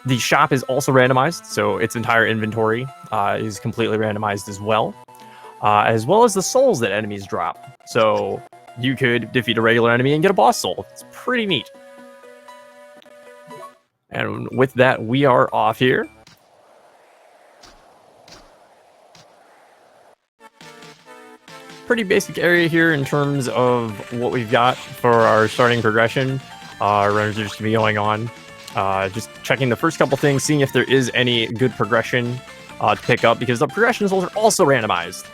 The shop is also randomized, so its entire inventory is completely randomized as well as the souls that enemies drop. So you could defeat a regular enemy and get a boss soul. It's pretty neat. And with that, we are off here. Pretty basic area here in terms of what we've got for our starting progression. Runners are just going to be going on. Just checking the first couple things, seeing if there is any good progression to pick up, because the progression souls are also randomized.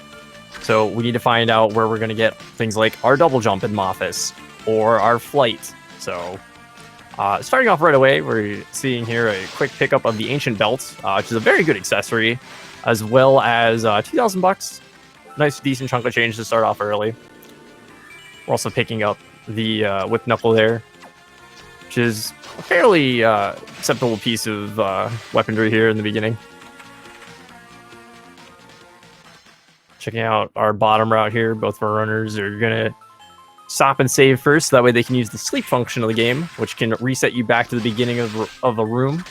So we need to find out where we're going to get things like our double jump in Mophis or our flight. So starting off right away, we're seeing here a quick pickup of the Ancient Belt, which is a very good accessory, as well as 2,000 bucks. Nice, decent chunk of change to start off early. We're also picking up the Whip Knuckle there, which is a fairly acceptable piece of weaponry here in the beginning. Checking out our bottom route here, both of our runners are going to stop and save first. That way they can use the sleep function of the game, which can reset you back to the beginning of a room.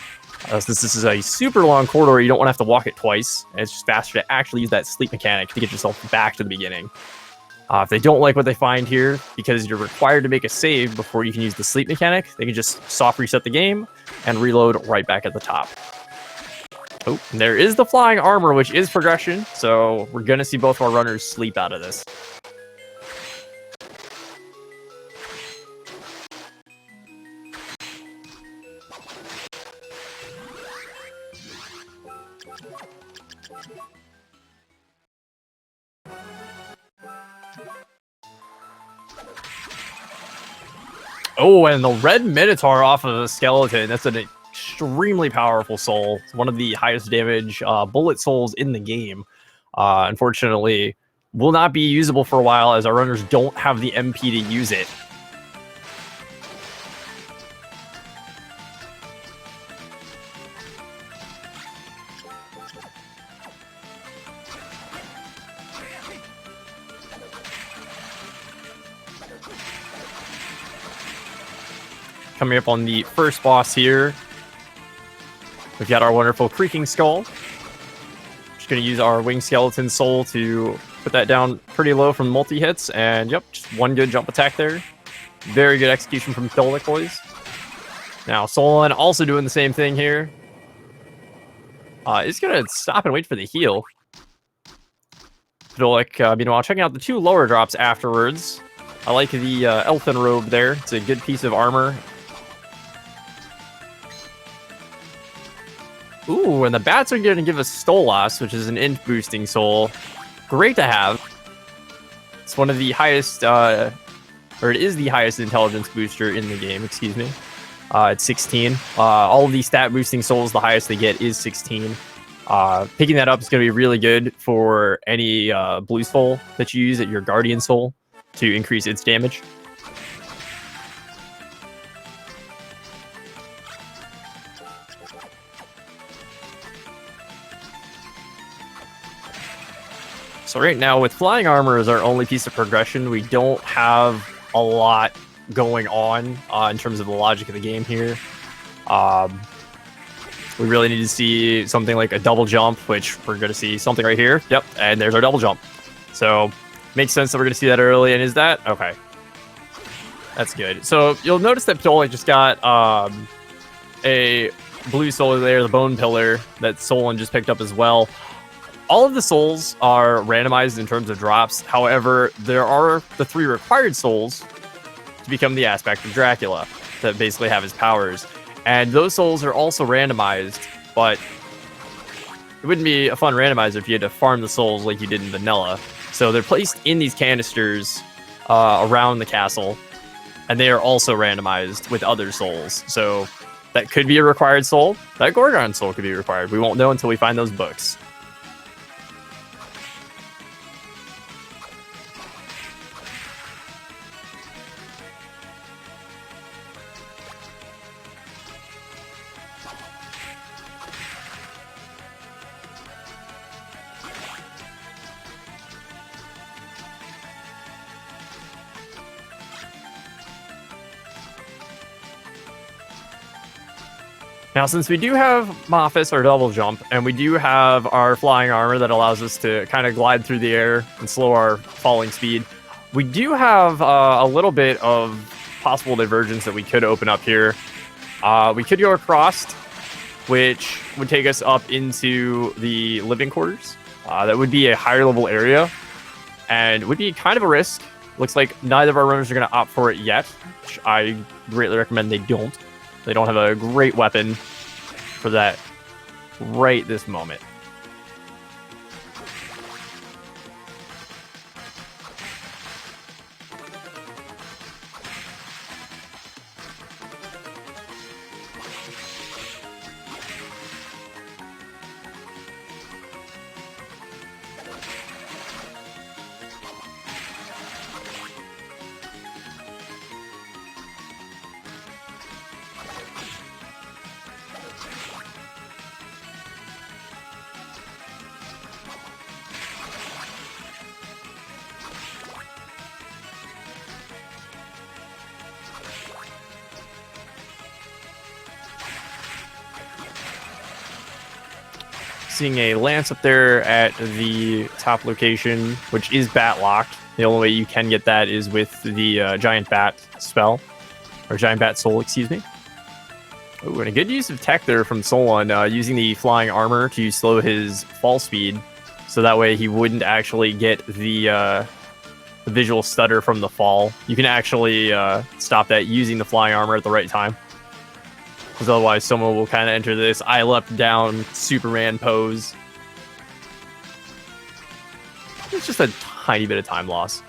Since this is a super long corridor, you don't want to have to walk it twice. And it's just faster to actually use that sleep mechanic to get yourself back to the beginning. If they don't like what they find here, because you're required to make a save before you can use the sleep mechanic, they can just soft reset the game and reload right back at the top. Oh, there is the flying armor, which is progression, so we're going to see both of our runners sleep out of this. Oh, and the red Minotaur off of the skeleton. That's an extremely powerful soul. It's one of the highest damage bullet souls in the game. Unfortunately, will not be usable for a while as our runners don't have the MP to use it. Coming up on the first boss here, we've got our wonderful Creaking Skull. Just going to use our Wing Skeleton Soul to put that down pretty low from multi-hits, and yep, just one good jump attack there. Very good execution from podolakboys. Now, Solon also doing the same thing here. He's going to stop and wait for the heal. Podolak, meanwhile, checking out the two lower drops afterwards. I like the Elfin Robe there. It's a good piece of armor. Ooh, and the bats are going to give us Stolas, which is an int boosting soul. Great to have. It's one of the highest, or it is the highest intelligence booster in the game, excuse me. It's 16. All of these stat boosting souls, the highest they get is 16. Picking that up is going to be really good for any blue soul that you use at your Guardian Soul to increase its damage. So right now, with flying armor as our only piece of progression, we don't have a lot going on in terms of the logic of the game here. We really need to see something like a double jump, which we're going to see something right here. Yep, and there's our double jump. So makes sense that we're going to see that early. And is that? Okay. That's good. So you'll notice that Podolak just got a blue soul there, the bone pillar that Solon just picked up as well. All of the souls are randomized in terms of drops. However, there are the 3 required souls to become the aspect of Dracula that basically have his powers. And those souls are also randomized, but it wouldn't be a fun randomizer if you had to farm the souls like you did in vanilla. So they're placed in these canisters around the castle, and they are also randomized with other souls. So that could be a required soul. That Gorgon soul could be required. We won't know until we find those books. Now, since we do have Mophis, our double jump, and we do have our flying armor that allows us to kind of glide through the air and slow our falling speed, we do have a little bit of possible divergence that we could open up here. We could go across, which would take us up into the living quarters. That would be a higher level area, and would be kind of a risk. Looks like neither of our runners are going to opt for it yet, which I greatly recommend they don't. They don't have a great weapon for that right this moment. Seeing a lance up there at the top location, which is bat locked. The only way you can get that is with the giant bat spell, or giant bat soul, excuse me. Ooh, and a good use of tech there from Solon, using the flying armor to slow his fall speed, so that way he wouldn't actually get the visual stutter from the fall. You can actually stop that using the flying armor at the right time. Because otherwise someone will kind of enter this I leapt down Superman pose. It's just a tiny bit of time loss.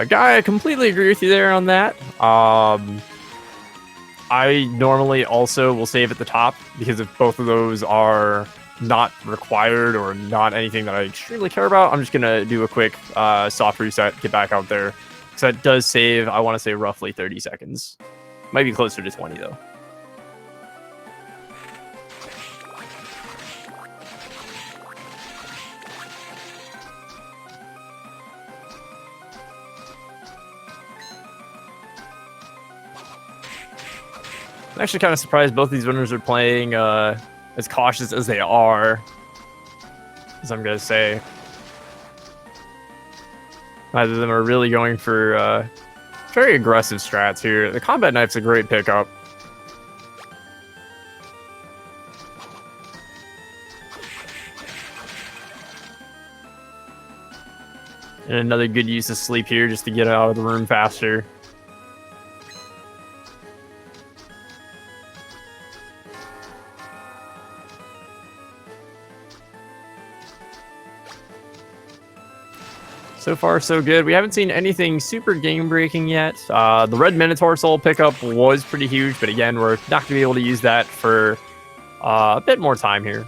Guy, I completely agree with you there on that. I normally also will save at the top, because if both of those are not required or not anything that I extremely care about, I'm just going to do a quick soft reset, get back out there. So that does save, I want to say, roughly 30 seconds. Might be closer to 20, though. I'm actually kind of surprised both these winners are playing as cautious as they are, as I'm going to say. Neither of them are really going for very aggressive strats here. The combat knife's a great pickup. And another good use of sleep here just to get out of the room faster. So far, so good. We haven't seen anything super game-breaking yet. The Red Minotaur Soul pickup was pretty huge, but again, we're not going to be able to use that for a bit more time here.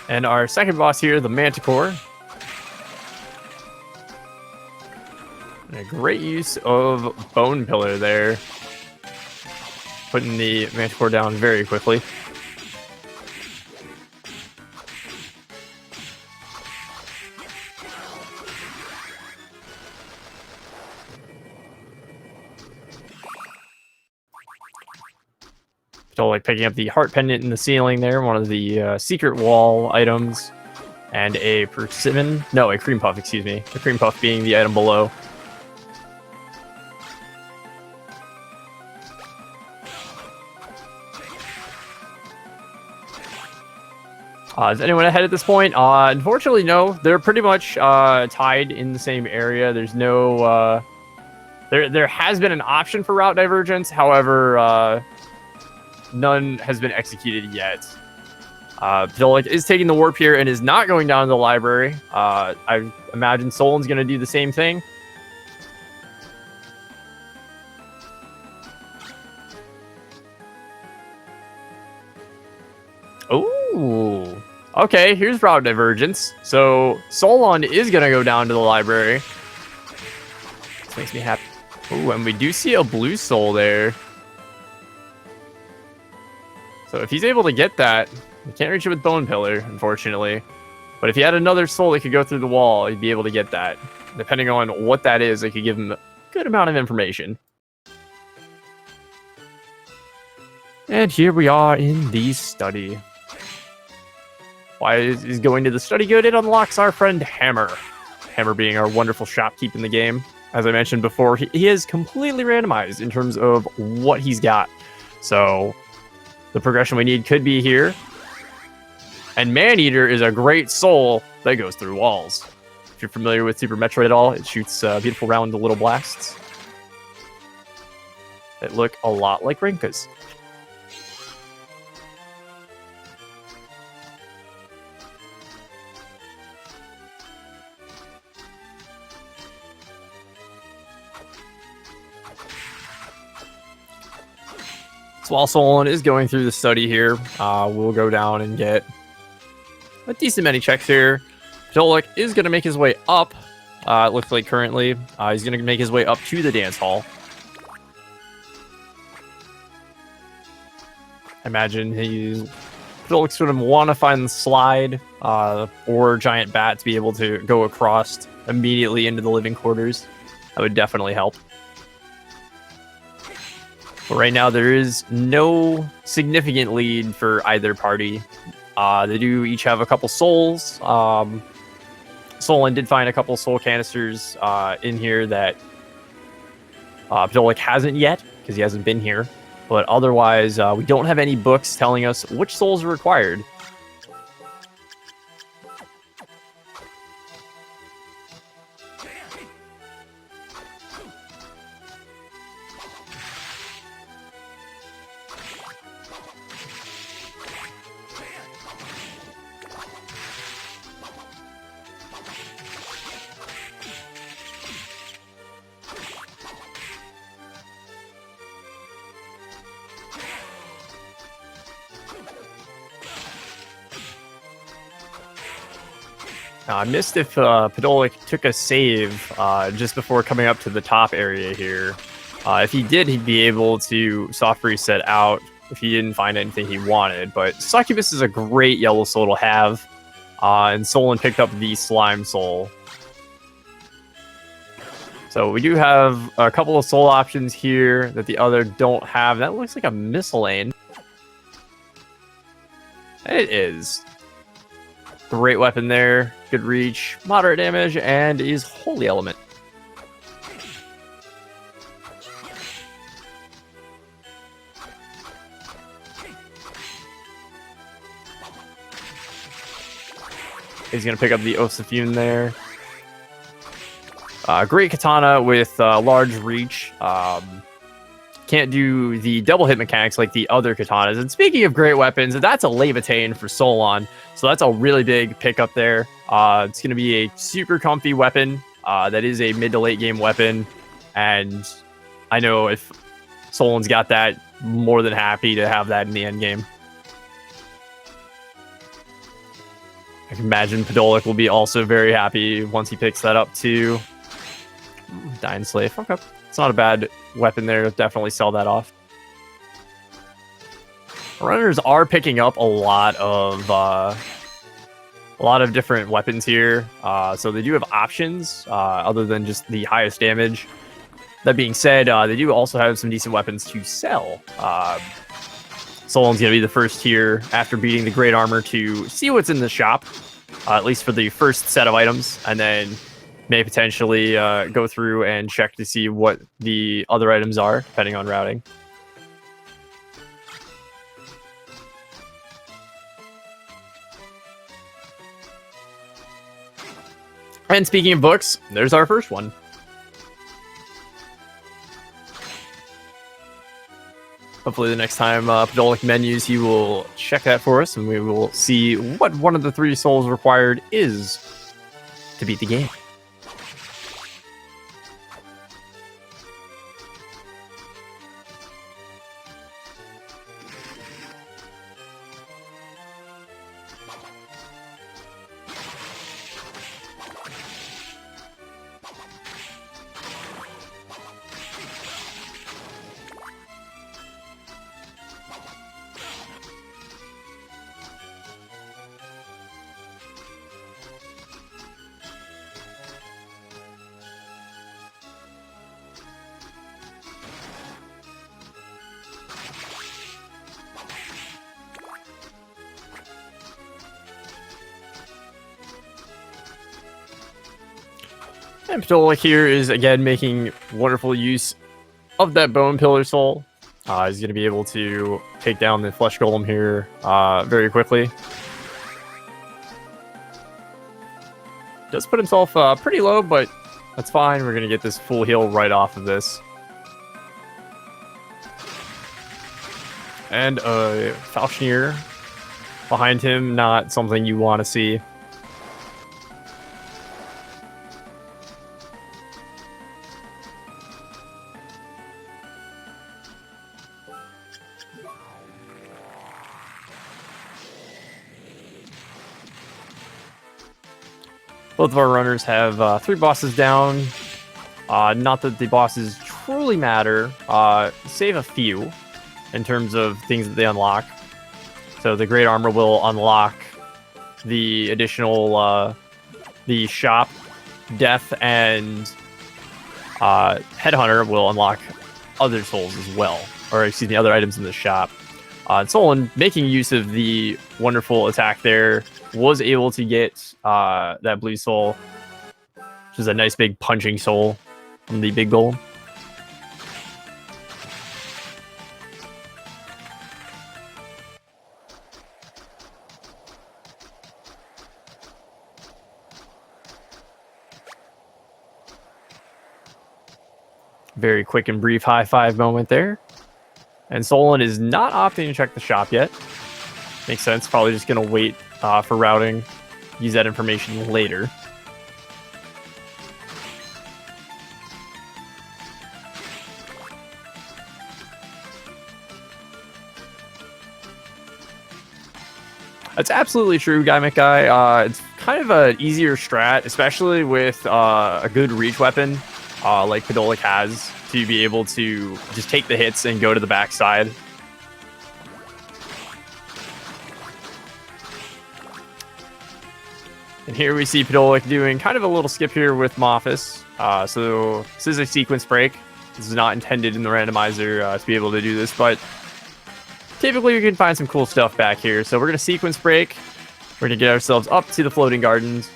And our second boss here, the Manticore. And a great use of Bone Pillar there. Putting the Manticore down very quickly. So like picking up the heart pendant in the ceiling there, one of the secret wall items, and a persimmon, no, a cream puff, excuse me. The cream puff being the item below. Is anyone ahead at this point? Unfortunately, no. They're pretty much tied in the same area. There's no... There has been an option for route divergence. However, none has been executed yet. Podolak is taking the warp here and is not going down to the library. I imagine Solon's going to do the same thing. Ooh. Okay, here's route divergence. So Solon is going to go down to the library. This makes me happy. Ooh, and we do see a blue soul there. So if he's able to get that, we can't reach it with Bone Pillar, unfortunately. But if he had another soul that could go through the wall, he'd be able to get that. Depending on what that is, it could give him a good amount of information. And here we are in the study. Why is going to the study good? It unlocks our friend Hammer. Hammer being our wonderful shopkeep in the game. As I mentioned before, he is completely randomized in terms of what he's got. So the progression we need could be here. And Maneater is a great soul that goes through walls. If you're familiar with Super Metroid at all, it shoots beautiful round little blasts that look a lot like Rinka's. So while Solon is going through the study here, we'll go down and get a decent many checks here. Podolak is going to make his way up. It looks like currently. He's going to make his way up to the dance hall. I imagine Podolak's going to want to find the slide or giant bat to be able to go across immediately into the living quarters. That would definitely help. But right now, there is no significant lead for either party. They do each have a couple souls. Solon did find a couple soul canisters in here that Podolak hasn't yet, because he hasn't been here. But otherwise, we don't have any books telling us which souls are required. I missed if Podolak took a save just before coming up to the top area here. If he did, he'd be able to soft reset out if he didn't find anything he wanted. But Succubus is a great yellow soul to have. And Solon picked up the Slime Soul. So we do have a couple of soul options here that the other don't have. That looks like a Miscellane. It is. Great weapon there. Good reach, moderate damage, and is Holy Element. He's going to pick up the Osifune there. Great katana with large reach. Can't do the double hit mechanics like the other katanas. And speaking of great weapons, that's a Levitain for Solon. So that's a really big pickup there. It's going to be a super comfy weapon. That is a mid to late game weapon. And I know if Solon's got that, more than happy to have that in the end game. I can imagine Podolak will be also very happy once he picks that up too. Dying Slave. Okay. It's not a bad weapon there. Definitely sell that off. Runners are picking up a lot of different weapons here. So they do have options other than just the highest damage. That being said, they do also have some decent weapons to sell. Solon's going to be the first here after beating the Great Armor to see what's in the shop, at least for the first set of items, and then may potentially go through and check to see what the other items are, depending on routing. And speaking of books, there's our first one. Hopefully the next time Podolak menus, he will check that for us, and we will see what one of the 3 souls required is to beat the game. And Podolak here is, again, making wonderful use of that Bone Pillar Soul. He's going to be able to take down the Flesh Golem here very quickly. Does put himself pretty low, but that's fine. We're going to get this full heal right off of this. And a Falchineer behind him, not something you want to see. Both of our runners have 3 bosses down. Not that the bosses truly matter. Save a few in terms of things that they unlock. So the Great Armor will unlock the additional, the shop, Death, and Headhunter will unlock other souls as well. Or, excuse me, other items in the shop. Solon, making use of the wonderful attack there, was able to get that blue soul, which is a nice big punching soul from the big golem. Very quick and brief high five moment there. And Solon is not opting to check the shop yet. Makes sense. Probably just going to wait for routing. Use that information later. That's absolutely true, Guy McGuy. It's kind of an easier strat, especially with a good reach weapon like Podolak has, to be able to just take the hits and go to the backside. And here we see Podolak doing kind of a little skip here with Mophis. So this is a sequence break. This is not intended in the randomizer to be able to do this, but typically we can find some cool stuff back here. So we're going to sequence break. We're going to get ourselves up to the floating gardens,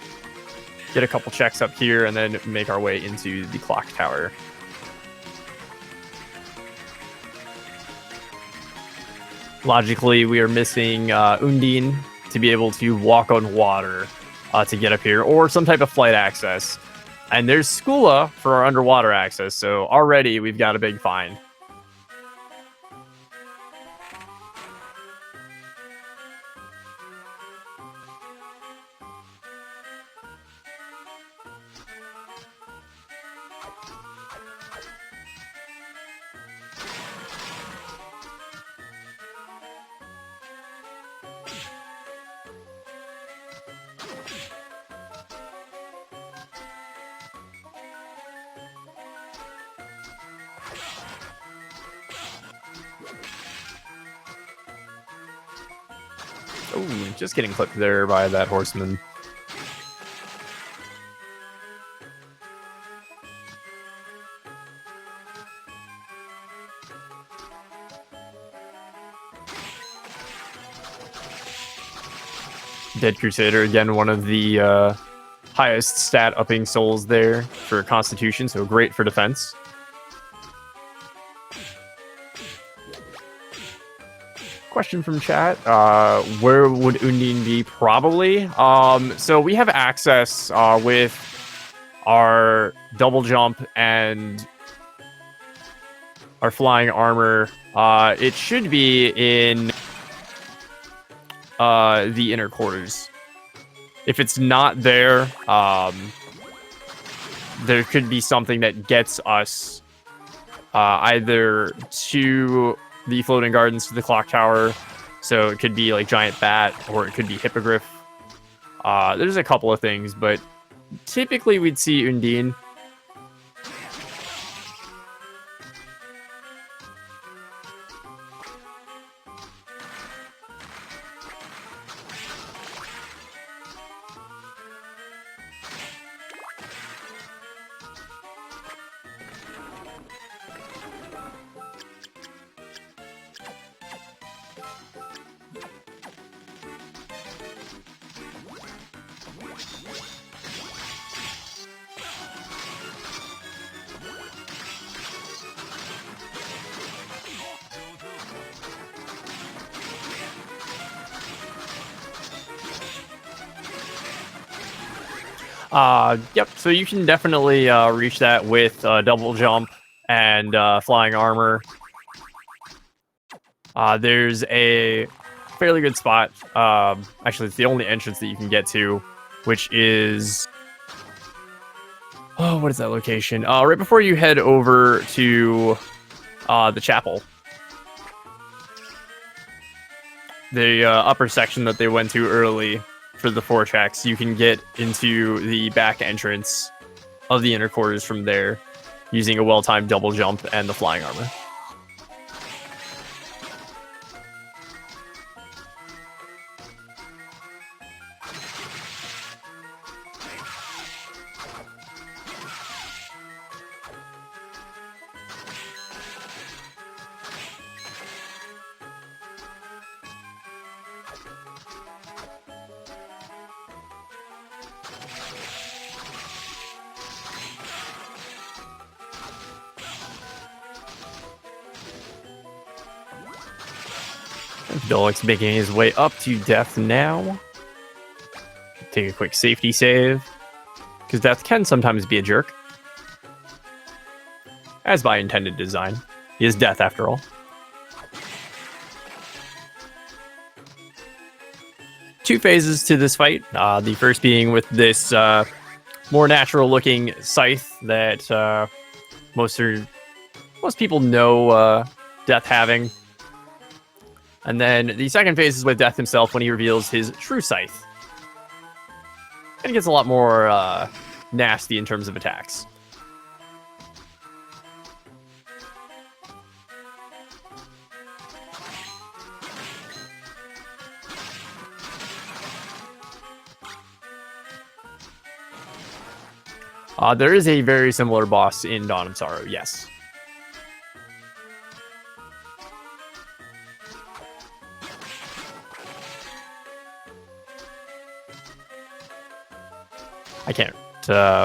get a couple checks up here, and then make our way into the clock tower. Logically, we are missing Undine to be able to walk on water to get up here, or some type of flight access. And there's Skula for our underwater access, so already we've got a big find. Oh, just getting clipped there by that horseman. Dead Crusader, again, one of the highest stat upping souls there for Constitution, so great for defense. Question from chat, where would Undine be? Probably. So we have access with our double jump and our flying armor, it should be in the inner quarters. If it's not there, there could be something that gets us either to the floating gardens to the clock tower. So it could be like giant bat, or it could be hippogriff. There's a couple of things, but typically we'd see Undine. Yep, so you can definitely reach that with double jump and flying armor. There's a fairly good spot. Actually, it's the only entrance that you can get to, which is... Oh, what is that location? Right before you head over to the chapel. The upper section that they went to early for the 4 tracks, you can get into the back entrance of the inner quarters from there using a well-timed double jump and the flying armor. Dolek's making his way up to death now. Take a quick safety save, because death can sometimes be a jerk. As by intended design. He is death after all. Two phases to this fight. The first being with this more natural looking scythe that most people know Death having. And then the second phase is with Death himself when he reveals his true scythe. And it gets a lot more nasty in terms of attacks. There is a very similar boss in Dawn of Sorrow, yes. I can't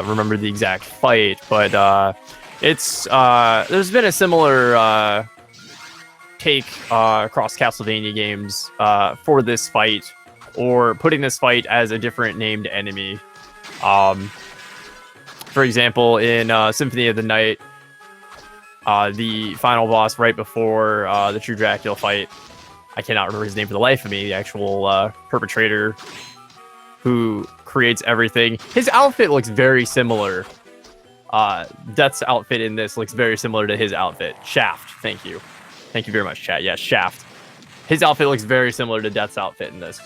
remember the exact fight, but it's there's been a similar take across Castlevania games for this fight, or putting this fight as a different named enemy. For example, in Symphony of the Night, the final boss right before the True Dracula fight, I cannot remember his name for the life of me, the actual perpetrator who creates everything. His outfit looks very similar. Death's outfit in this looks very similar to his outfit. Shaft, thank you. Thank you very much, chat. Yes, Shaft. His outfit looks very similar to Death's outfit in this.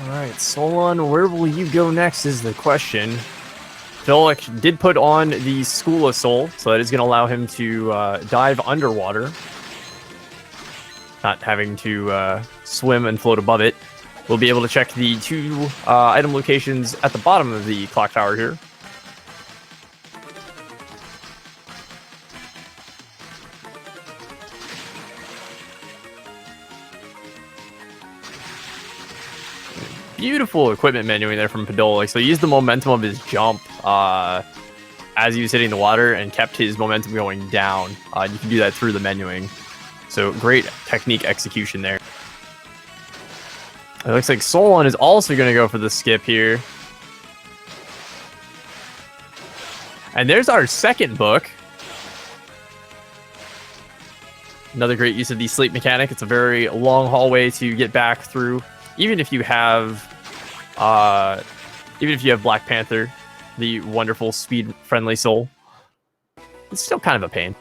Alright, Solon, where will you go next is the question. Dolek did put on the School of Soul, so that is going to allow him to dive underwater. Not having to swim and float above it. We'll be able to check the two item locations at the bottom of the clock tower here. beautiful equipment menuing there from Podolak. So he used the momentum of his jump as he was hitting the water and kept his momentum going down. You can do that through the menuing. So great technique execution there. It looks like Solon is also going to go for the skip here. And there's our second book. Another great use of the sleep mechanic. It's a very long hallway to get back through. Even if you have Black Panther, the wonderful speed-friendly soul, it's still kind of a pain.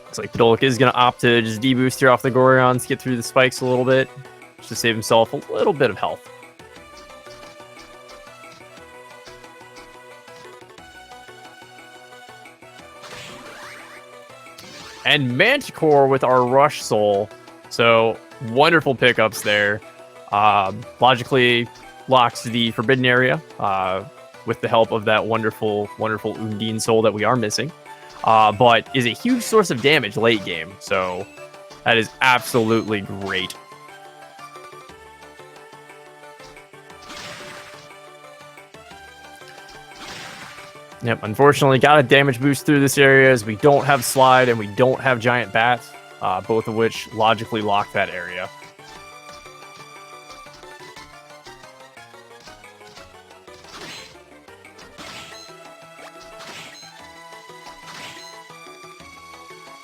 Looks like Podolak is going to opt to just deboost here off the Gorons, get through the spikes a little bit, just to save himself a little bit of health. And Manticore with our Rush Soul. So, wonderful pickups there. Logically locks the Forbidden Area with the help of that wonderful, wonderful Undine Soul that we are missing. But is a huge source of damage late game. So, that is absolutely great. Yep, unfortunately got a damage boost through this area as we don't have Slide and we don't have Giant Bat, both of which logically lock that area.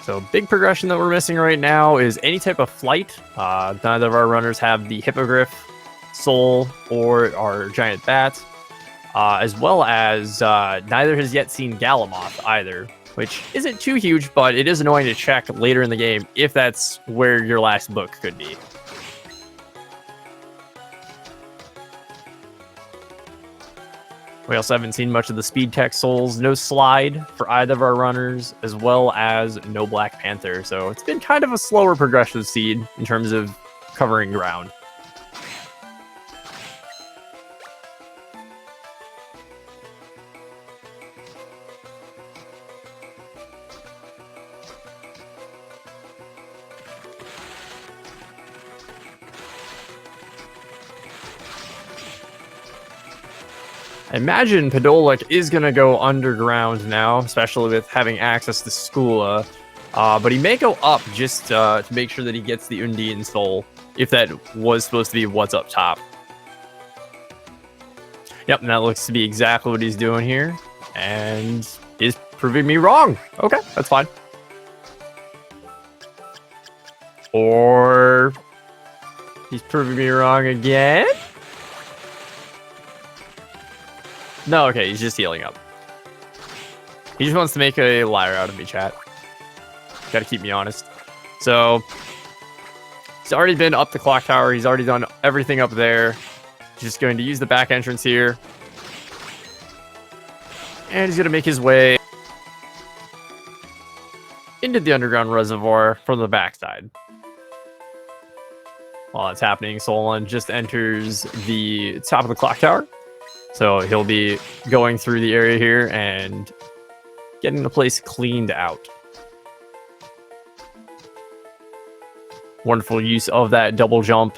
So big progression that we're missing right now is any type of flight. Neither of our runners have the Hippogriff, Soul, or our Giant Bat. As well as neither has yet seen Galamoth either, which isn't too huge, but it is annoying to check later in the game if that's where your last book could be. We also haven't seen much of the Speed Tech Souls, no Slide for either of our runners, as well as no Black Panther, so it's been kind of a slower progressive seed in terms of covering ground. I imagine Podolak is going to go underground now, especially with having access to Skula. But he may go up just to make sure that he gets the Undine Soul, if that was supposed to be what's up top. Yep, and that looks to be exactly what he's doing here. And is proving me wrong. Okay, that's fine. Or he's proving me wrong again? No, okay, he's just healing up. He just wants to make a liar out of me, chat. Gotta keep me honest. So, he's already been up the clock tower. He's already done everything up there. Just going to use the back entrance here. And he's going to make his way into the underground reservoir from the backside. While that's happening, Solon just enters the top of the clock tower. So he'll be going through the area here and getting the place cleaned out. Wonderful use of that double jump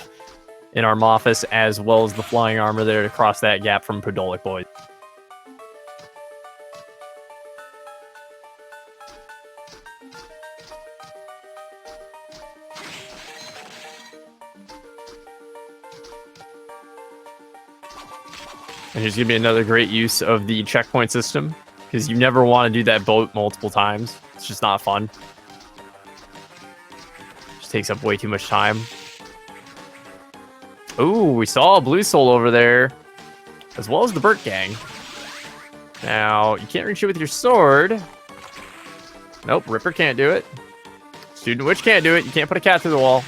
in our Mophis, as well as the flying armor there to cross that gap from podolakboys. And here's going to be another great use of the checkpoint system, because you never want to do that boat multiple times. It's just not fun. Just takes up way too much time. Ooh, we saw a blue soul over there, as well as the Burt gang. Now, you can't reach it with your sword. Nope, Ripper can't do it. Student Witch can't do it. You can't put a cat through the wall.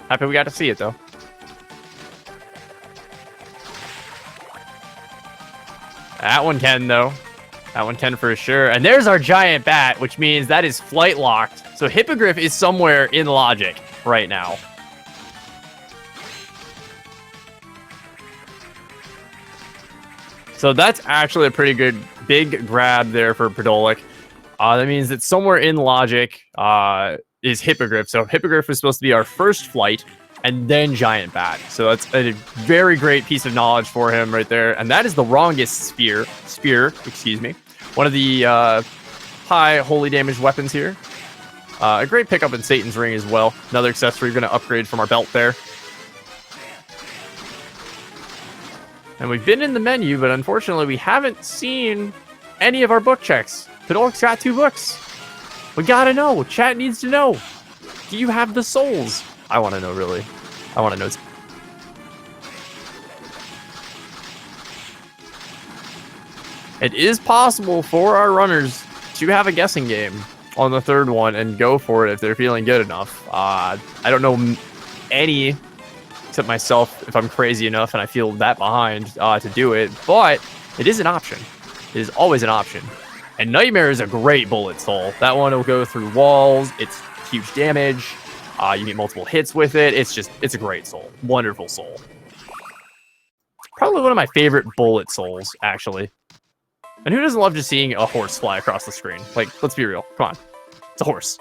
Happy we got to see it, though. That one can, though. That one can for sure. And there's our Giant Bat, which means that is flight locked. So Hippogriff is somewhere in logic right now. So that's actually a pretty good big grab there for Podolak. That means that somewhere in logic is Hippogriff. So Hippogriff was supposed to be our first flight, and then Giant Bat. So that's a very great piece of knowledge for him right there. And that is the wrongest spear, excuse me. One of the high holy damage weapons here. A great pickup in Satan's Ring as well. Another accessory we're going to upgrade from our belt there. And we've been in the menu, but unfortunately we haven't seen any of our book checks. Podolak's got 2 books. We gotta know. Chat needs to know. Do you have the souls? I want to know, really. I want to know. It is possible for our runners to have a guessing game on the 3rd one and go for it if they're feeling good enough. I don't know any, except myself, if I'm crazy enough and I feel that behind to do it, but it is an option. It is always an option. And Nightmare is a great bullet soul. That one will go through walls. It's huge damage. You get multiple hits with it. It's a great soul. Wonderful soul. Probably one of my favorite bullet souls, actually. And who doesn't love just seeing a horse fly across the screen? Like, let's be real. Come on. It's a horse.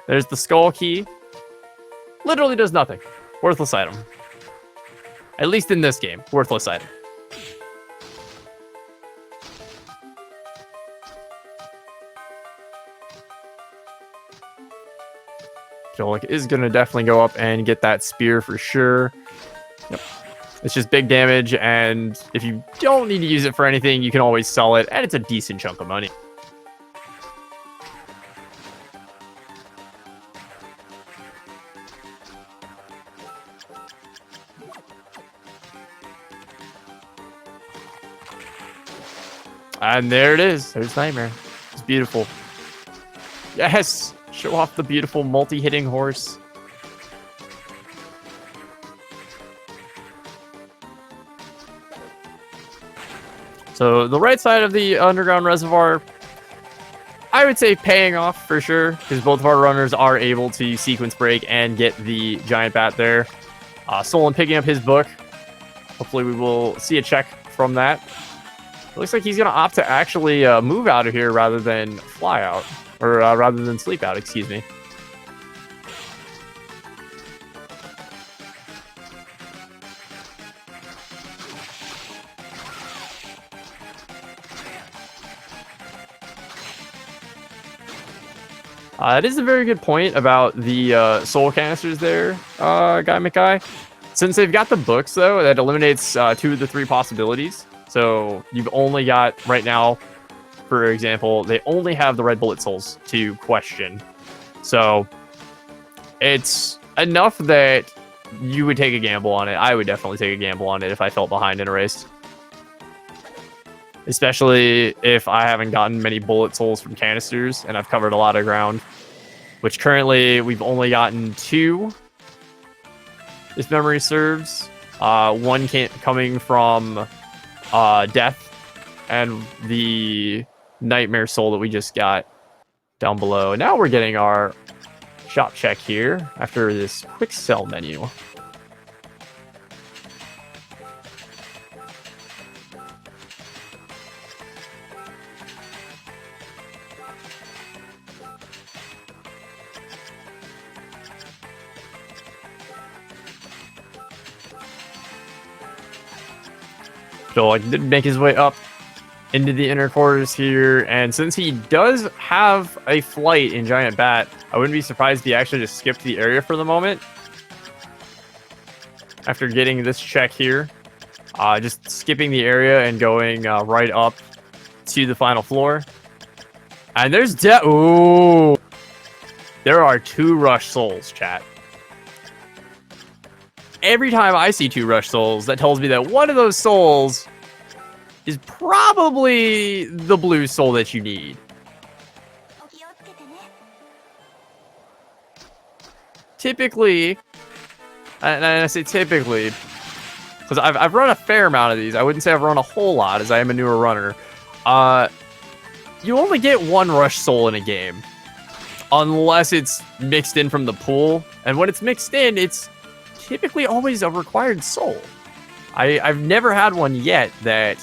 There's the skull key. Literally does nothing. Worthless item. At least in this game. Worthless item. Podolak is going to definitely go up and get that spear for sure. Yep. It's just big damage, and if you don't need to use it for anything, you can always sell it, and it's a decent chunk of money. And there it is. There's Nightmare. It's beautiful. Yes! Show off the beautiful multi-hitting horse. So the right side of the underground reservoir, I would say paying off for sure, because both of our runners are able to sequence break and get the Giant Bat there. Solon picking up his book. Hopefully we will see a check from that. It looks like he's going to opt to actually move out of here rather than fly out. Or rather than sleep out, excuse me. It is a very good point about the soul canisters there, Guy McGuy. Since they've got the books, though, that eliminates 2 of the 3 possibilities. So you've only got, right now, for example, they only have the red bullet souls to question. So it's enough that you would take a gamble on it. I would definitely take a gamble on it if I felt behind in a race. Especially if I haven't gotten many bullet souls from canisters and I've covered a lot of ground. Which currently we've only gotten 2, if memory serves. One coming from Death, and the Nightmare soul that we just got down below. And now we're getting our shop check here after this quick sell menu. So he did make his way up into the inner quarters here, and since he does have a flight in Giant Bat, I wouldn't be surprised if he actually just skipped the area for the moment. After getting this check here, just skipping the area and going right up to the final floor. And there's ooh! There are 2 rush souls, chat. Every time I see 2 rush souls, that tells me that one of those souls is probably the blue soul that you need. Typically, and I say typically, because I've run a fair amount of these. I wouldn't say I've run a whole lot, as I am a newer runner. You only get 1 rush soul in a game, unless it's mixed in from the pool. And when it's mixed in, it's typically always a required soul. I've never had one yet that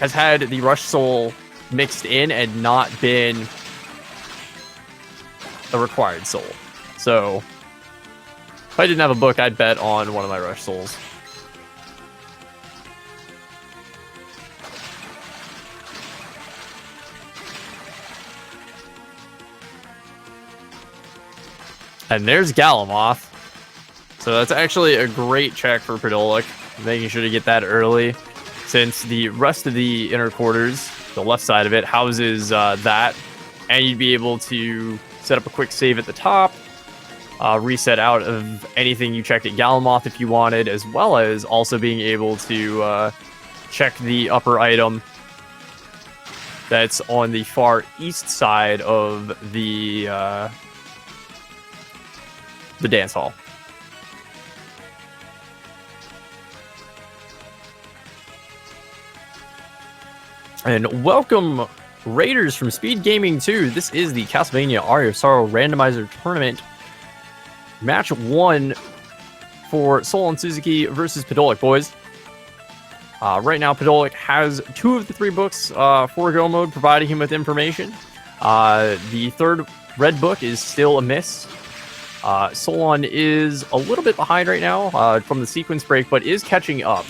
has had the rush soul mixed in and not been a required soul. So if I didn't have a book, I'd bet on one of my Rush Souls. And there's Galamoth. So that's actually a great check for Podolak, making sure to get that early, since the rest of the inner quarters, the left side of it, houses that, and you'd be able to set up a quick save at the top, reset out of anything you checked at Galamoth if you wanted, as well as also being able to check the upper item that's on the far east side of the dance hall. And welcome, Raiders from SpeedGaming 2. This is the Castlevania Aria of Sorrow Randomizer Tournament. Match 1 for SolonSuzuki versus podolakboys. Right now, Podolak has 2 of the 3 books for Go Mode, providing him with information. The third red book is still a miss. Solon is a little bit behind right now from the sequence break, but is catching up.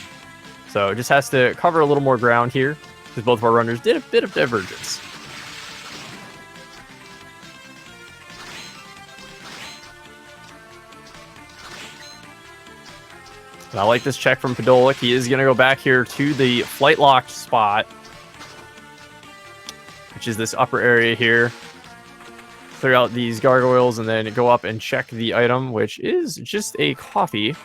So just has to cover a little more ground here, because both of our runners did a bit of divergence. And I like this check from Podolak. He is going to go back here to the flight locked spot, which is this upper area here. Clear out these gargoyles and then go up and check the item, which is just a coffee.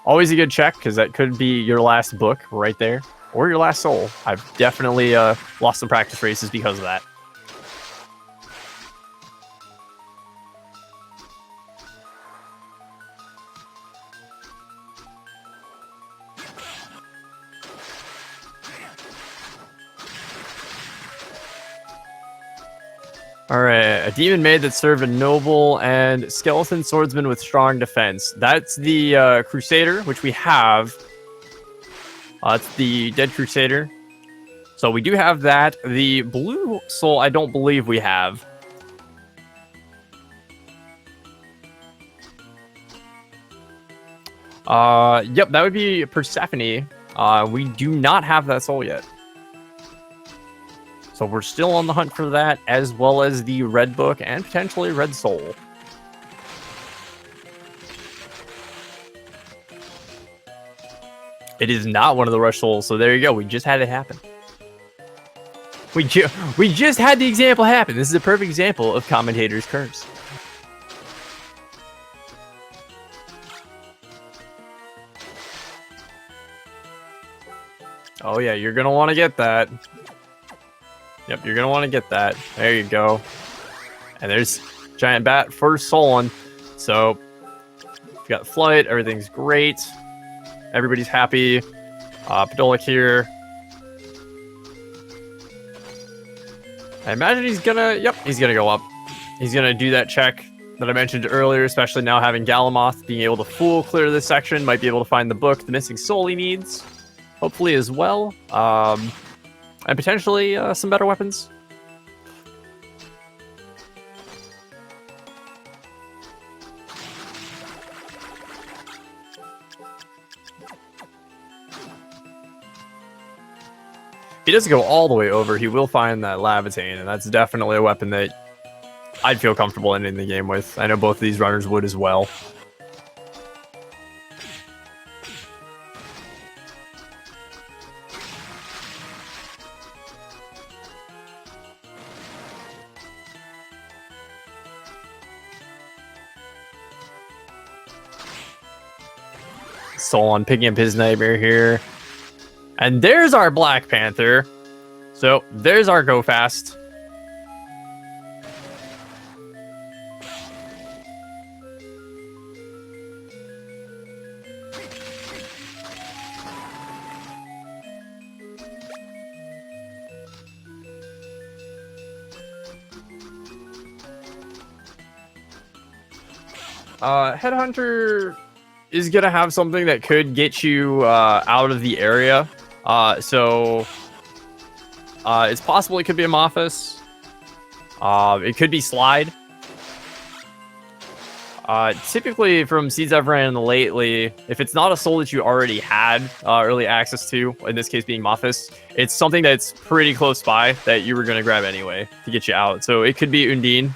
Always a good check, because that could be your last book right there, or your last soul. I've definitely lost some practice races because of that. Alright, a demon maid that served a noble and skeleton swordsman with strong defense. That's the Crusader, which we have. It's the Dead Crusader. So we do have that. The blue soul, I don't believe we have. Yep, that would be Persephone. We do not have that soul yet. So we're still on the hunt for that, as well as the red book and potentially red soul. It is not one of the Rush Souls, so there you go. We just had it happen. We just had the example happen. This is a perfect example of commentator's curse. Oh yeah, you're gonna want to get that. Yep, you're gonna want to get that. There you go. And there's giant bat for Solon. So we've got flight. Everything's great. Everybody's happy. Podolak here. I imagine he's gonna. Yep, he's gonna go up. He's gonna do that check that I mentioned earlier, especially now having Galamoth being able to full clear this section. Might be able to find the book, the missing soul he needs. Hopefully as well. And potentially some better weapons. If he doesn't go all the way over, he will find that Levitain, and that's definitely a weapon that I'd feel comfortable ending the game with. I know both of these runners would as well. Solon picking up his nightmare here. And there's our Black Panther. So there's our Go Fast. Headhunter is gonna have something that could get you out of the area. So It's possible it could be a Mothus. It could be Slide. Typically, from seeds I've ran lately, if it's not a soul that you already had early access to, in this case being Mothus, it's something that's pretty close by that you were going to grab anyway to get you out. So it could be Undine,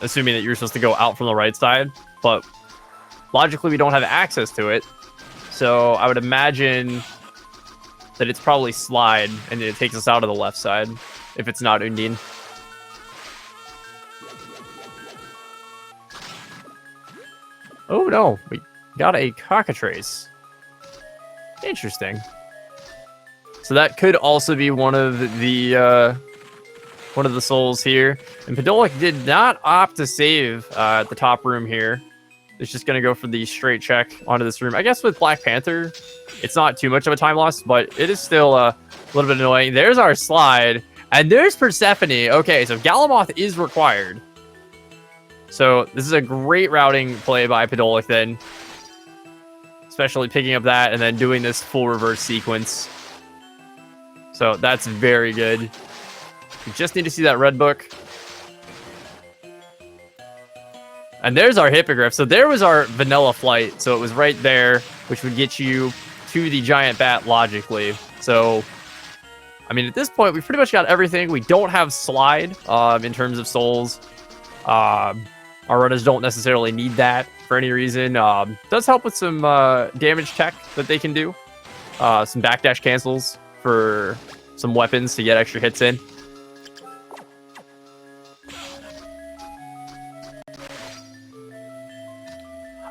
assuming that you're supposed to go out from the right side. But logically, we don't have access to it. So I would imagine that it's probably Slide, and it takes us out of the left side if it's not Undine. Oh no, we got a Cockatrice. Interesting. So that could also be one of the souls here. And Podolak did not opt to save at the top room here. It's just gonna go for the straight check onto this room. I guess with Black Panther, it's not too much of a time loss, but it is still a little bit annoying. There's our Slide, and there's Persephone. Okay, so Galamoth is required. So this is a great routing play by Podolak then. Especially picking up that and then doing this full reverse sequence. So that's very good. We just need to see that red book. And there's our Hippogriff. So there was our vanilla flight. So it was right there, which would get you to the giant bat logically. So, I mean, at this point, we've pretty much got everything. We don't have Slide in terms of souls. Our runners don't necessarily need that for any reason. Does help with some damage tech that they can do. Some backdash cancels for some weapons to get extra hits in.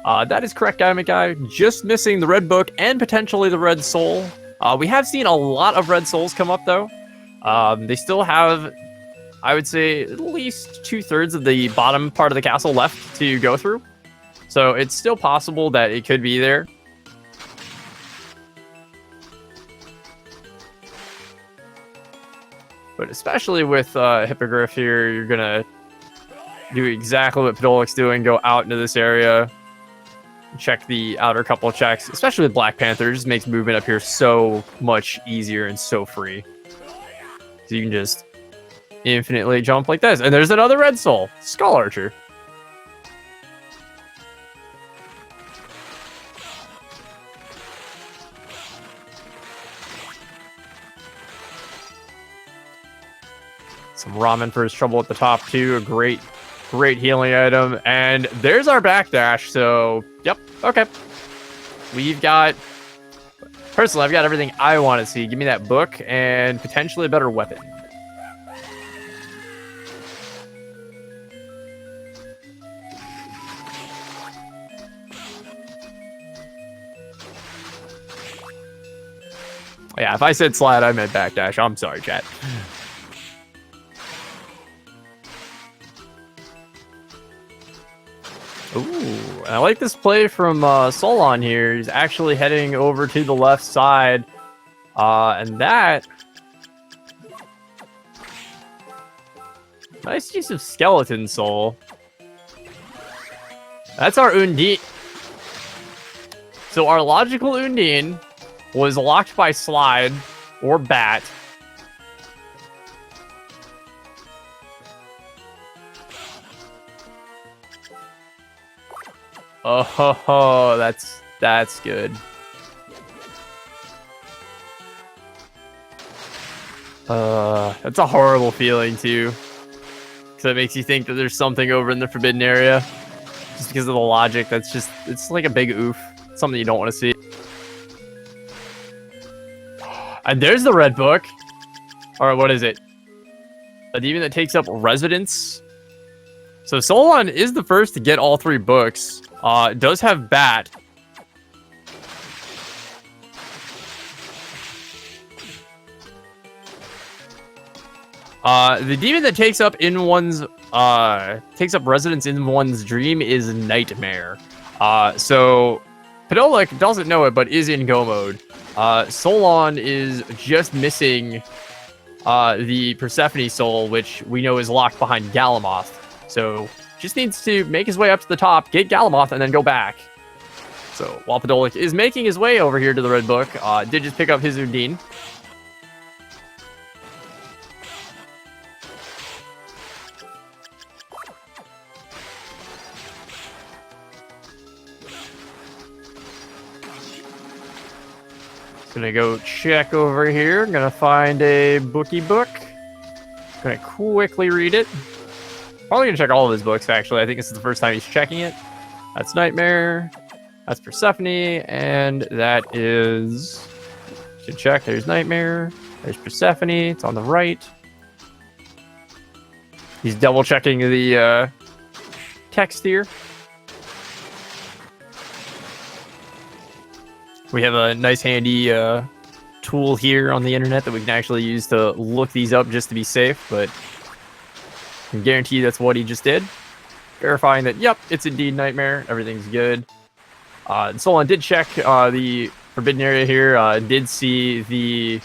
That is correct, Diamond Guy. Just missing the red book and potentially the red soul. We have seen a lot of red souls come up, though. They still have, I would say, at least 2/3 of the bottom part of the castle left to go through. So it's still possible that it could be there. But especially with Hippogriff here, you're going to do exactly what Podolak's doing. Go out into this area. Check the outer couple of checks. Especially with Black Panther. It just makes movement up here so much easier and so free. So you can just infinitely jump like this. And there's another red soul. Skull Archer. Some ramen for his trouble at the top too. A great healing item. And there's our backdash. So, yep. Okay. We've got... Personally, I've got everything I want to see. Give me that book and potentially a better weapon. Yeah, if I said Slide, I meant backdash. I'm sorry, chat. Ooh, I like this play from Solon here. He's actually heading over to the left side. And that... Nice use of Skeleton Soul. That's our Undine. So our logical Undine was locked by Slide or Bat. Oh, that's good. That's a horrible feeling too, because it makes you think that there's something over in the forbidden area, just because of the logic. It's like a big oof. It's something you don't want to see. And there's the red book. Or what is it? A demon that takes up residence. So Solon is the first to get all 3 books. It does have Bat. The demon that takes up residence in one's dream is Nightmare. So Podolak doesn't know it, but is in go mode. Solon is just missing the Persephone soul, which we know is locked behind Galamoth. So just needs to make his way up to the top, get Galamoth, and then go back. So while Podolak is making his way over here to the red book, did just pick up his Undine. Gonna go check over here. Gonna find a bookie book. Gonna quickly read it. Probably gonna check all of his books, actually. I think this is the first time he's checking it. That's Nightmare. That's Persephone. And that is... Should check. There's Nightmare. There's Persephone. It's on the right. He's double checking the text here. We have a nice handy tool here on the internet that we can actually use to look these up just to be safe, but I can guarantee that's what he just did. Verifying that, yep, it's indeed Nightmare. Everything's good. Solon did check the forbidden area here. Did see the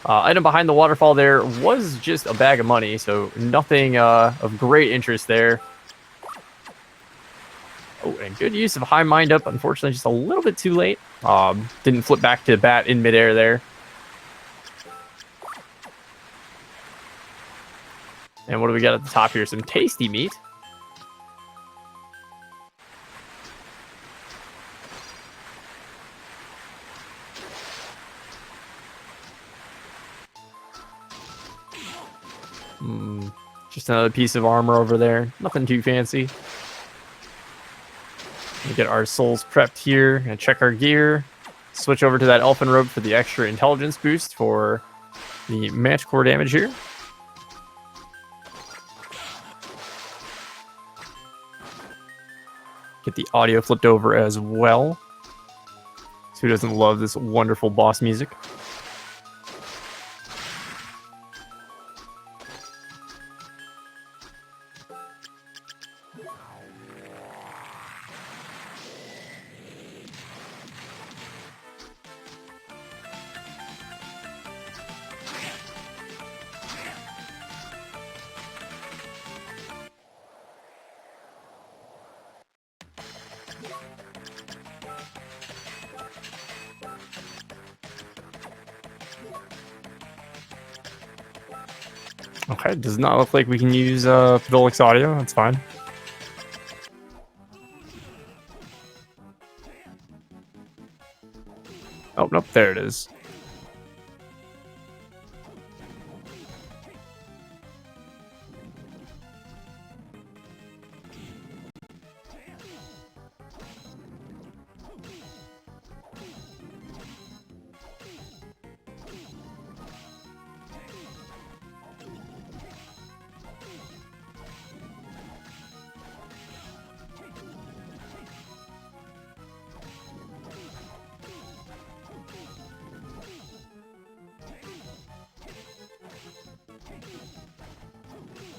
item behind the waterfall there was just a bag of money, so nothing of great interest there. Oh, and good use of high mind up. Unfortunately, just a little bit too late. Didn't flip back to bat in midair there. And what do we got at the top here? Some tasty meat. Just another piece of armor over there. Nothing too fancy. We get our souls prepped here and check our gear. Switch over to that elfin robe for the extra intelligence boost for the match core damage here. Get the audio flipped over as well. So who doesn't love this wonderful boss music? Okay, does not look like we can use Podolak's audio. That's fine. Oh, nope, there it is.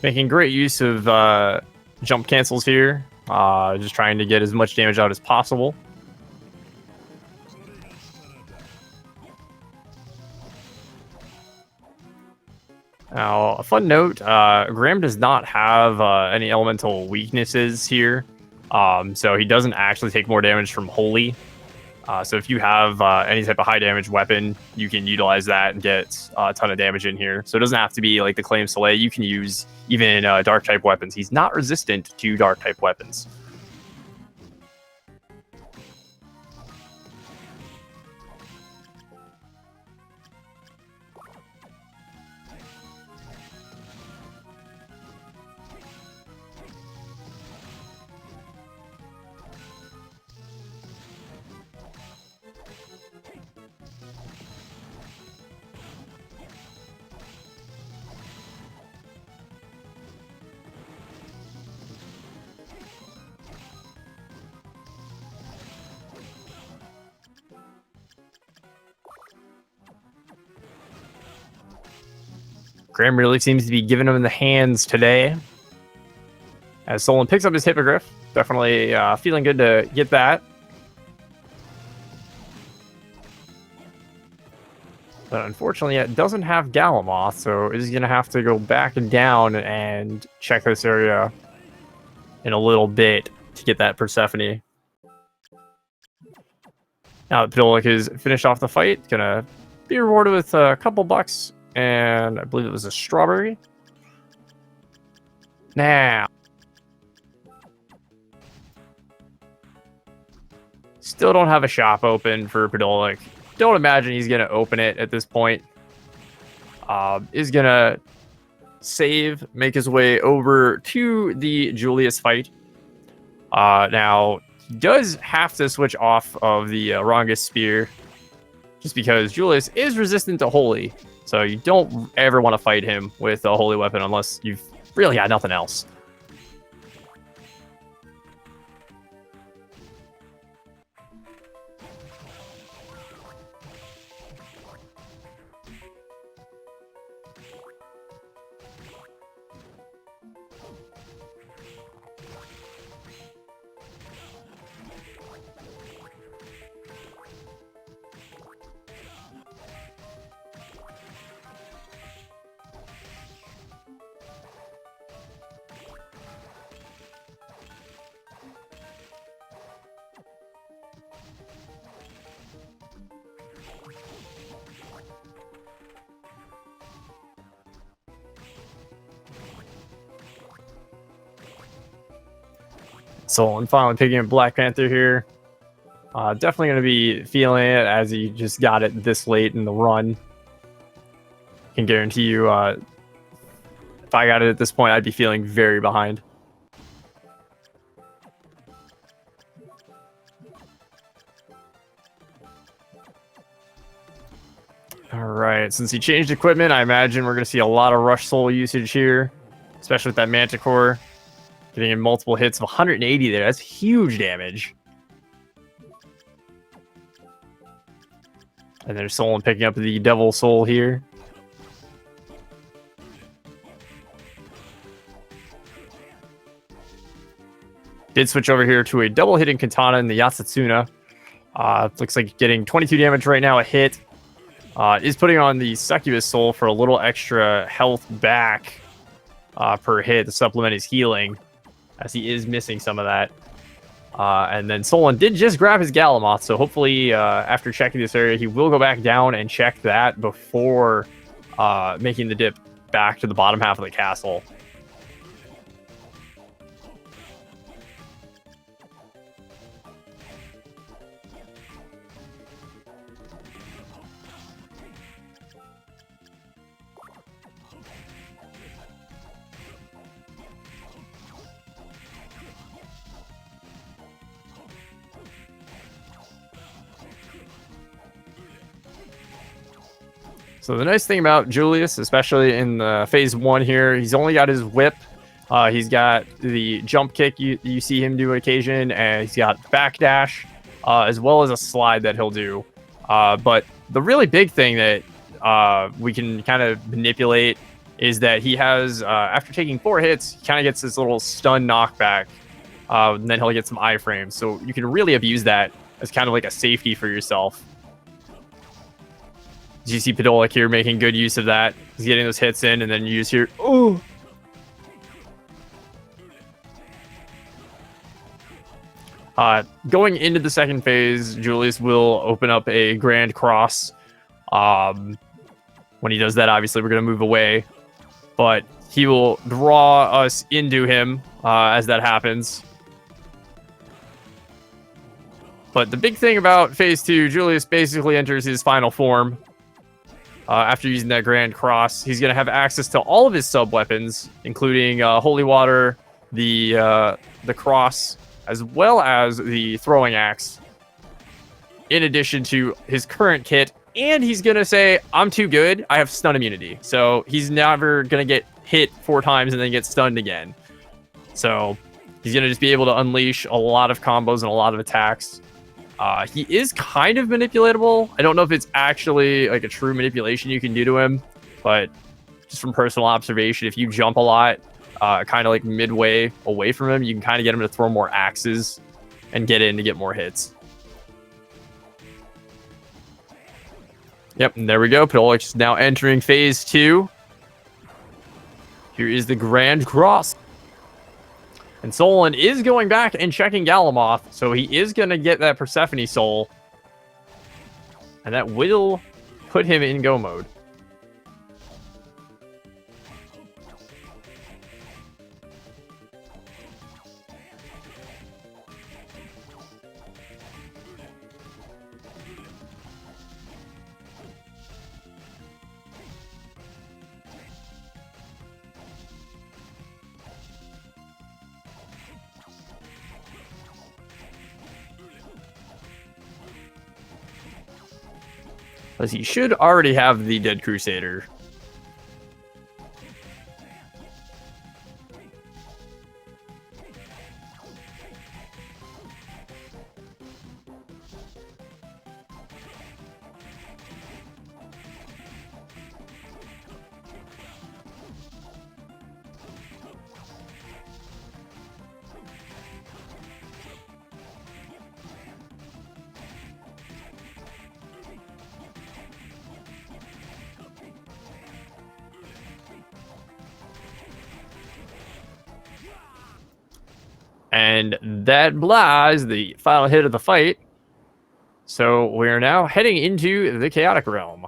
Making great use of jump cancels here. Just trying to get as much damage out as possible. Now, a fun note, Graham does not have any elemental weaknesses here. So he doesn't actually take more damage from Holy. So if you have any type of high damage weapon, you can utilize that and get a ton of damage in here. So it doesn't have to be like the Claim Soleil. You can use even dark type weapons. He's not resistant to dark type weapons. Graham really seems to be giving him in the hands today. As Solon picks up his Hippogriff. Definitely feeling good to get that. But unfortunately, it doesn't have Galamoth, so it is going to have to go back down and check this area in a little bit to get that Persephone. Now that Podolak is finished off the fight, it's going to be rewarded with a couple bucks, and I believe it was a strawberry. Now, still don't have a shop open for Podolak. don't imagine he's going to open it at this point. Is going to save, make his way over to the Julius fight. Now, he does have to switch off of the Rangus Spear, just because Julius is resistant to Holy. So you don't ever want to fight him with a Holy Weapon unless you've really got nothing else. So I'm finally picking up Black Panther here. Definitely going to be feeling it as he just got it this late in the run. Can guarantee you, if I got it at this point, I'd be feeling very behind. All right, since he changed equipment, I imagine we're going to see a lot of Rush Soul usage here, especially with that Manticore. Getting in multiple hits of 180 there. That's huge damage. And there's Solon picking up the Devil Soul here. Did switch over here to a double hitting Katana in the Yasatsuna. Looks like getting 22 damage right now, a hit. Is putting on the Succubus Soul for a little extra health back per hit to supplement his healing, as he is missing some of that. And then Solon did just grab his Galamoth, so hopefully after checking this area, he will go back down and check that before making the dip back to the bottom half of the castle. So the nice thing about Julius, especially in the phase 1 here, he's only got his whip. He's got the jump kick you see him do on occasion, and he's got backdash, as well as a slide that he'll do. But the really big thing that we can kind of manipulate is that he has, after taking 4 hits, he kind of gets this little stun knockback, and then he'll get some iframes. So you can really abuse that as kind of like a safety for yourself. You see Podolak here making good use of that. He's getting those hits in, and then you just hear, oh! Going into the second phase, Julius will open up a Grand Cross. When he does that, obviously, we're going to move away. But he will draw us into him as that happens. But the big thing about phase 2, Julius basically enters his final form. After using that Grand Cross, he's going to have access to all of his sub-weapons, including Holy Water, the Cross, as well as the Throwing Axe, in addition to his current kit. And he's going to say, I'm too good, I have stun immunity. So he's never going to get hit 4 times and then get stunned again. So he's going to just be able to unleash a lot of combos and a lot of attacks. He is kind of manipulatable. I don't know if it's actually like a true manipulation you can do to him, but just from personal observation, if you jump a lot, kind of like midway away from him, you can kind of get him to throw more axes and get in to get more hits. Yep, and there we go. Podolak is now entering phase 2. Here is the Grand Cross. And Solon is going back and checking Galamoth, so he is going to get that Persephone Soul. And that will put him in go mode. Because he should already have the Dead Crusader. And that blah the final hit of the fight. So we're now heading into the Chaotic Realm.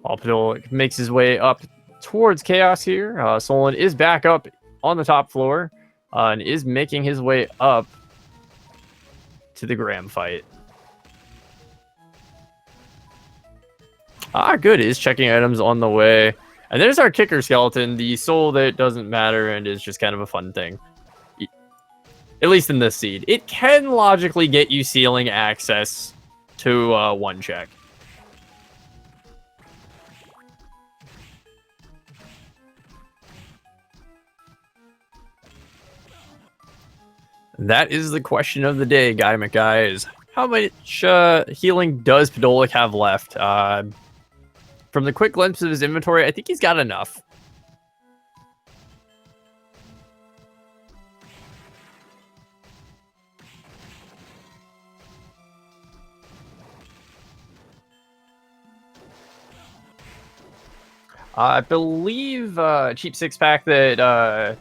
Alpadol makes his way up towards Chaos here. Solon is back up on the top floor and is making his way up to the Graham fight. Good. Is checking items on the way. And there's our kicker skeleton, the soul that doesn't matter and is just kind of a fun thing. At least in this seed. It can logically get you ceiling access to one check. That is the question of the day, Guy McGuy, is how much healing does Podolik have left? From the quick glimpse of his inventory, I think he's got enough. I believe Cheap Six Pack that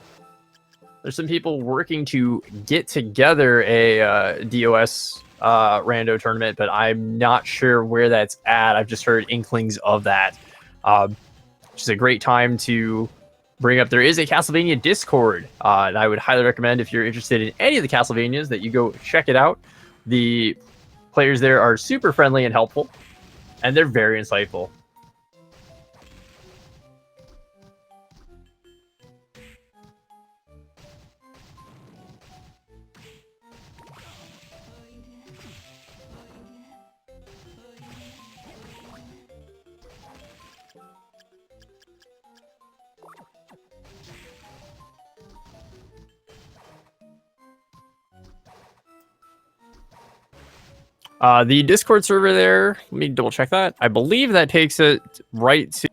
there's some people working to get together a DOS rando tournament, but I'm not sure where that's at. I've just heard inklings of that. Which is a great time to bring up. There is a Castlevania Discord, and I would highly recommend, if you're interested in any of the Castlevanias, that you go check it out. The players there are super friendly and helpful, and they're very insightful. The Discord server there, let me double check that. I believe that takes it right to...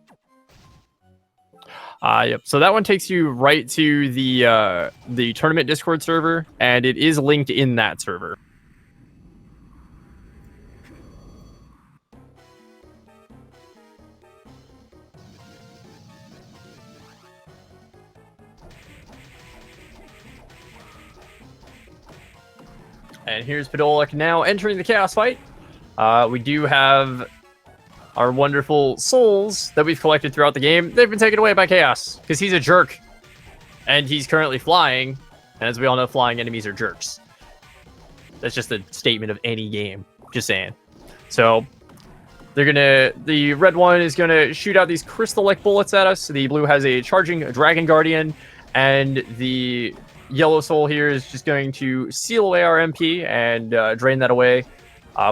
Yep. So that one takes you right to the tournament Discord server, and it is linked in that server. And here's Podolik now entering the Chaos fight. We do have our wonderful souls that we've collected throughout the game. They've been taken away by Chaos because he's a jerk. And he's currently flying. And as we all know, flying enemies are jerks. That's just a statement of any game. Just saying. So the red one is gonna shoot out these crystal-like bullets at us. The blue has a charging Dragon Guardian. And the yellow soul here is just going to seal away our MP and drain that away.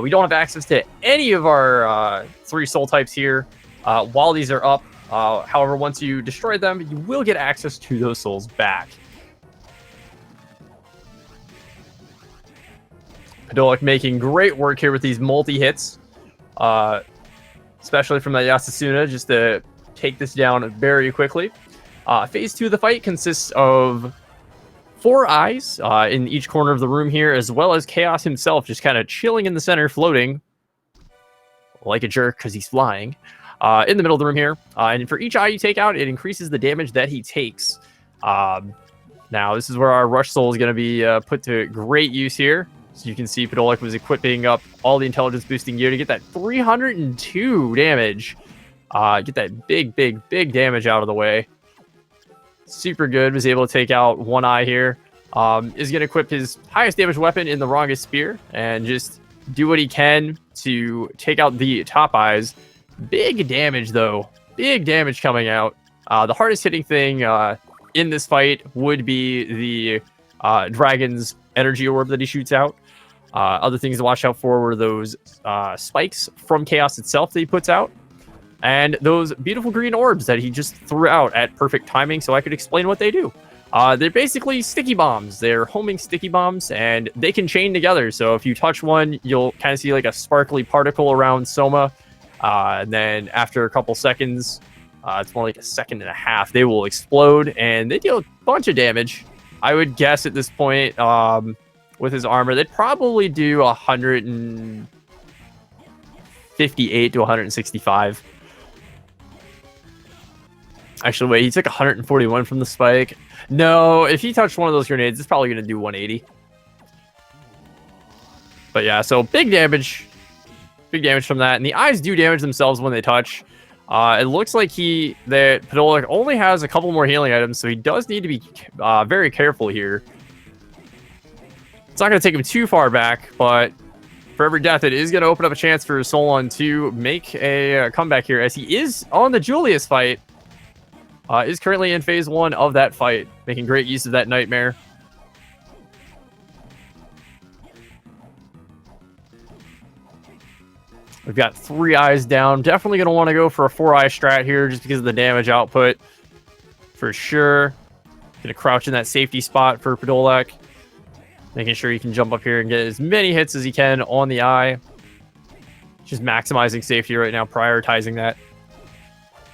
We don't have access to any of our 3 soul types here while these are up. However, once you destroy them, you will get access to those souls back. Podolik making great work here with these multi-hits, especially from that Yasasuna, just to take this down very quickly. Phase 2 of the fight consists of 4 eyes in each corner of the room here, as well as Chaos himself just kind of chilling in the center, floating like a jerk because he's flying in the middle of the room here. And for each eye you take out, it increases the damage that he takes. Now, this is where our Rush Soul is going to be put to great use here. So you can see Podolik was equipping up all the intelligence boosting gear to get that 302 damage. Get that big damage out of the way. Super good. Was able to take out 1 eye here. Is going to equip his highest damage weapon in the Wrongest Spear and just do what he can to take out the top eyes. Big damage, though. Big damage coming out. The hardest hitting thing in this fight would be the Dragon's energy orb that he shoots out. Other things to watch out for were those spikes from Chaos itself that he puts out, and those beautiful green orbs that he just threw out at perfect timing so I could explain what they do. They're basically sticky bombs. They're homing sticky bombs, and they can chain together. So if you touch one, you'll kind of see like a sparkly particle around Soma. And then after a couple seconds, it's more like a second and a half, they will explode, and they deal a bunch of damage. I would guess at this point, with his armor, they'd probably do 158 to 165. Actually, wait, he took 141 from the spike. No, if he touched one of those grenades, it's probably going to do 180. But yeah, so big damage. Big damage from that. And the eyes do damage themselves when they touch. It looks like that Podolak only has a couple more healing items, so he does need to be very careful here. It's not going to take him too far back, but for every death, it is going to open up a chance for Solon to make a comeback here, as he is on the Julius fight. Is currently in phase 1 of that fight, making great use of that nightmare. We've got 3 eyes down. Definitely going to want to go for a 4-eye strat here just because of the damage output. For sure. Going to crouch in that safety spot for Podolak. Making sure he can jump up here and get as many hits as he can on the eye. Just maximizing safety right now, prioritizing that.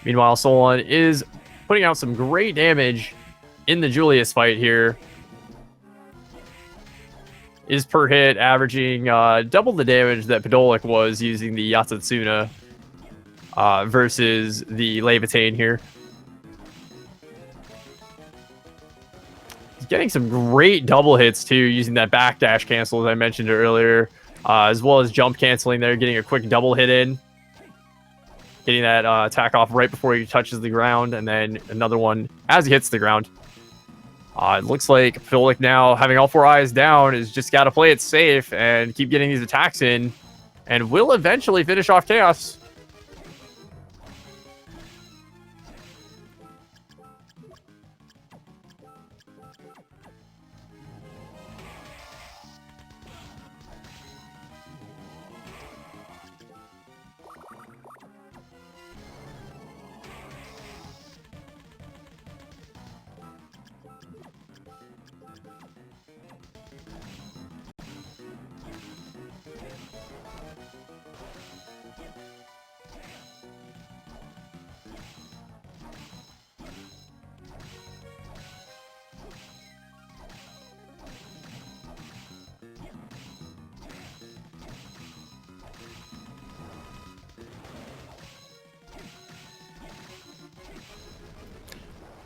Meanwhile, Solon is putting out some great damage in the Julius fight here. Is per hit averaging double the damage that Podolak was using the Yatsutsuna versus the Levitain here. He's getting some great double hits too, using that backdash cancel as I mentioned earlier, as well as jump canceling there, getting a quick double hit in. Getting that attack off right before he touches the ground, and then another one as he hits the ground. It looks like Podolak now, having all 4 eyes down, is just got to play it safe and keep getting these attacks in, and will eventually finish off Chaos.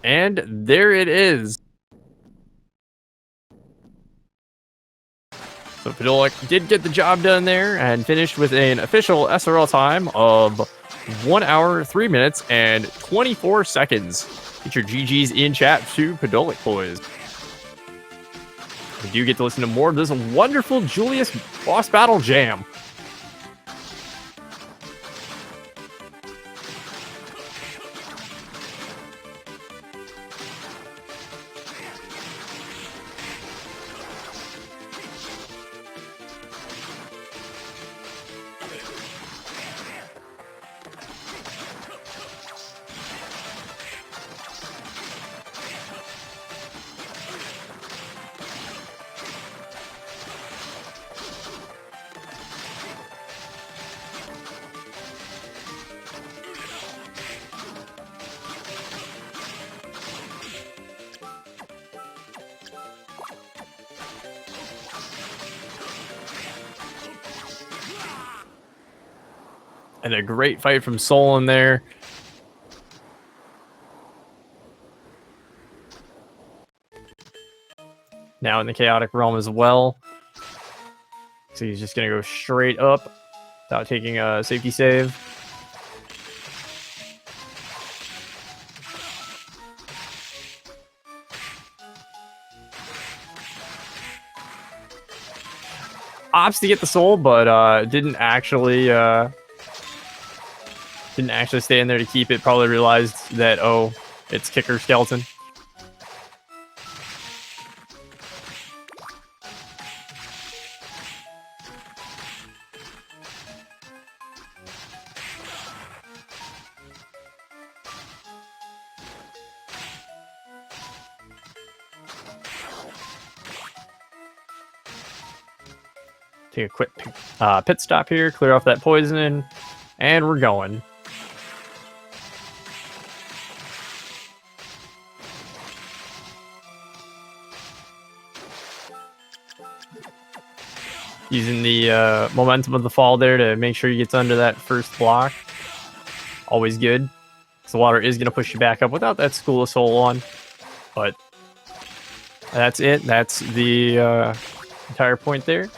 And there it is. So Podolak did get the job done there and finished with an official SRL time of 1 hour, 3 minutes, and 24 seconds. Get your GGs in chat to Podolak boys. We do get to listen to more of this wonderful Julius boss battle jam. And a great fight from Solon there. Now in the chaotic realm as well. So he's just going to go straight up without taking a safety save. Opts to get the soul, but didn't actually stay in there to keep it. Probably realized that, oh, it's kicker skeleton. take a quick pit stop here, clear off that poison, and we're going. Using the momentum of the fall there to make sure he gets under that first block. Always good. The water is going to push you back up without that School of Soul on. But that's it. That's the entire point there.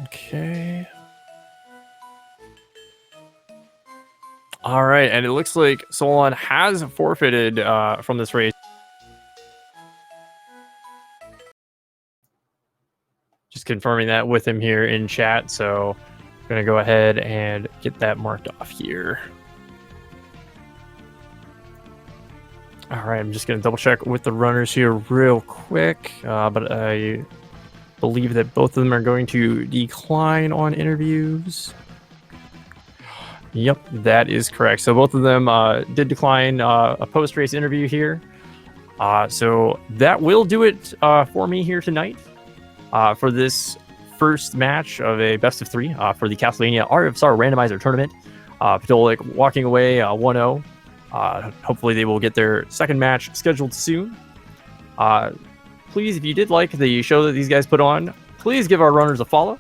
Okay. All right, and it looks like Solon has forfeited from this race. Just confirming that with him here in chat, so I'm going to go ahead and get that marked off here. All right, I'm just going to double check with the runners here real quick, but I believe that both of them are going to decline on interviews. Yep, that is correct. So both of them did decline a post-race interview here. So that will do it for me here tonight for this first match of a best of 3 for the Castlevania Aria Randomizer tournament. Podolak walking away 1-0. Hopefully they will get their second match scheduled soon. Please, if you did like the show that these guys put on, please give our runners a follow.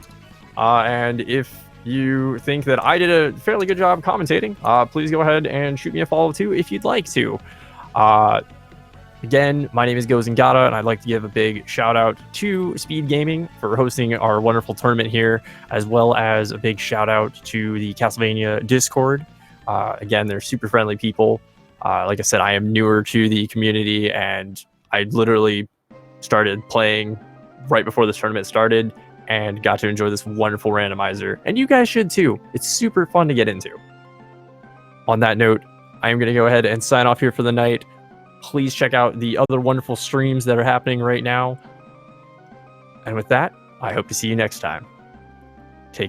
And if you think that I did a fairly good job commentating, please go ahead and shoot me a follow too if you'd like to. Again, my name is Gozengata, and I'd like to give a big shout out to SpeedGaming for hosting our wonderful tournament here, as well as a big shout out to the Castlevania Discord. Again, they're super friendly people. Like I said, I am newer to the community, and I literally started playing right before this tournament started and got to enjoy this wonderful randomizer. And you guys should too. It's super fun to get into. On that note, I am going to go ahead and sign off here for the night. Please check out the other wonderful streams that are happening right now. And with that, I hope to see you next time.